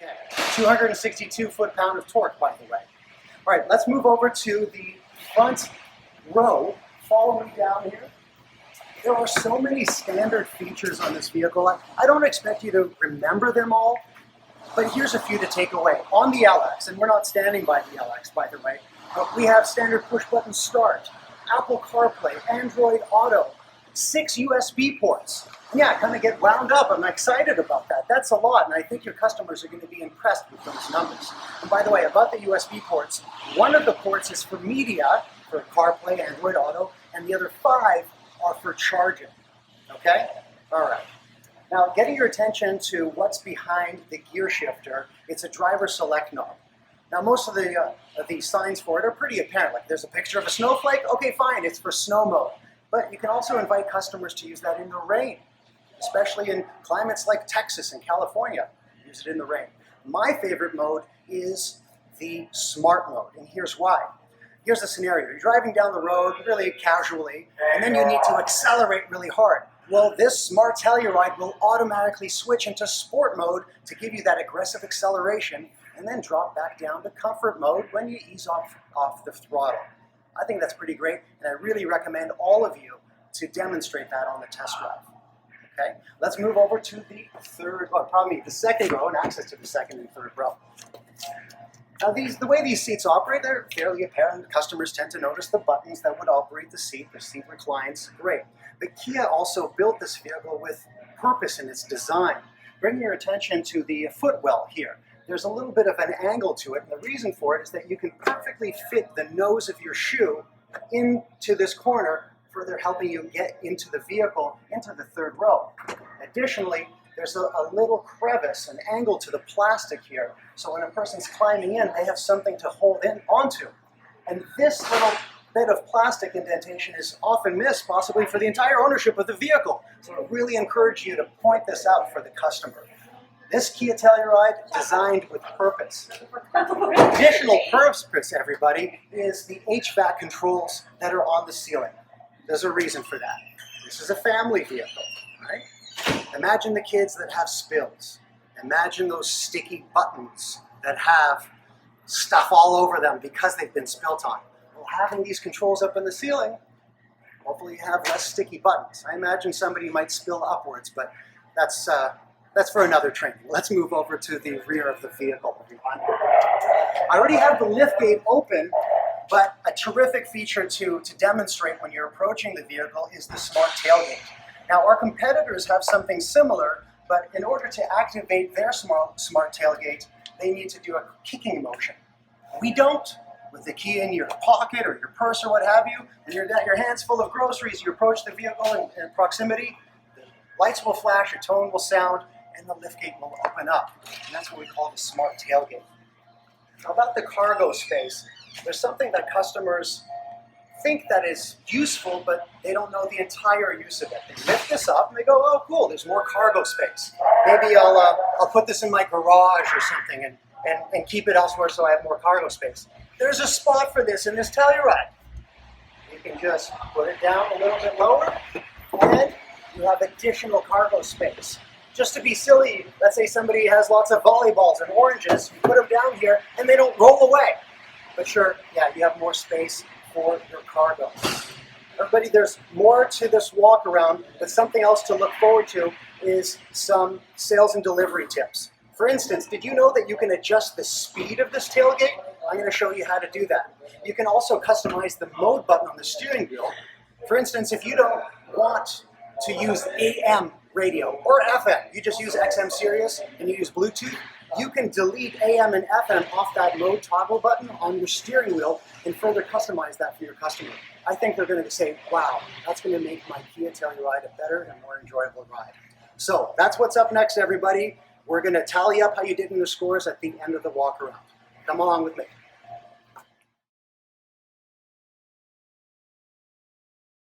Okay, 262 foot-pound of torque, by the way. All right, let's move over to the front row. Follow me down here. There are so many standard features on this vehicle. I don't expect you to remember them all, but here's a few to take away. On the LX, and we're not standing by the LX, by the way, but we have standard push-button start, Apple CarPlay, Android Auto, 6 USB ports. Yeah, I kind of get wound up. I'm excited about that. That's a lot, and I think your customers are going to be impressed with those numbers. And by the way, about the USB ports, one of the ports is for media, for CarPlay, Android Auto, and the other 5 are for charging. Okay? All right. Now, getting your attention to what's behind the gear shifter, it's a driver select knob. Now, most of the signs for it are pretty apparent. Like, there's a picture of a snowflake. Okay, fine, it's for snow mode. But you can also invite customers to use that in the rain, especially in climates like Texas and California. Use it in the rain. My favorite mode is the smart mode, and here's why. Here's the scenario. You're driving down the road really casually, and then you need to accelerate really hard. Well, this smart Telluride will automatically switch into sport mode to give you that aggressive acceleration and then drop back down to comfort mode when you ease off the throttle. I think that's pretty great, and I really recommend all of you to demonstrate that on the test drive. Okay, let's move over to the second row and access to the second and third row. Now, the way these seats operate, they're fairly apparent. Customers tend to notice the buttons that would operate the seat. The seat reclines, great. But Kia also built this vehicle with purpose in its design. Bring your attention to the footwell here. There's a little bit of an angle to it, and the reason for it is that you can perfectly fit the nose of your shoe into this corner, further helping you get into the vehicle, into the third row. Additionally, there's a little crevice, an angle to the plastic here, so when a person's climbing in, they have something to hold in onto. And this little bit of plastic indentation is often missed, possibly for the entire ownership of the vehicle. So I really encourage you to point this out for the customer. This Kia Telluride, designed with purpose. Additional purpose, everybody, is the HVAC controls that are on the ceiling. There's a reason for that. This is a family vehicle, right? Imagine the kids that have spills. Imagine those sticky buttons that have stuff all over them because they've been spilt on. Well, having these controls up in the ceiling, hopefully you have less sticky buttons. I imagine somebody might spill upwards, but that's for another training. Let's move over to the rear of the vehicle, everyone. I already have the liftgate open, but a terrific feature to demonstrate when you're approaching the vehicle is the smart tailgate. Now, our competitors have something similar, but in order to activate their smart tailgate, they need to do a kicking motion. We don't. With the key in your pocket or your purse or what have you, and your hands full of groceries, you approach the vehicle in proximity, the lights will flash, your tone will sound, and the liftgate will open up. And that's what we call the smart tailgate. Now, about the cargo space, there's something that customers think that is useful, but they don't know the entire use of it. They lift this up and they go, oh, cool, there's more cargo space. Maybe I'll put this in my garage or something and keep it elsewhere so I have more cargo space. There's a spot for this in this Telluride. You can just put it down a little bit lower and you have additional cargo space. Just to be silly, let's say somebody has lots of volleyballs and oranges, you put them down here and they don't roll away. But sure, yeah, you have more space for your cargo. Everybody, there's more to this walk around, but something else to look forward to is some sales and delivery tips. For instance, did you know that you can adjust the speed of this tailgate? I'm going to show you how to do that. You can also customize the mode button on the steering wheel. For instance, if you don't want to use AM radio or FM, you just use XM Sirius and you use Bluetooth, you can delete AM and FM off that mode toggle button on your steering wheel and further customize that for your customer. I think they're going to say, wow, that's going to make my Kia Telluride a better and more enjoyable ride. So that's what's up next, everybody. We're going to tally up how you did in the scores at the end of the walk around. Come along with me.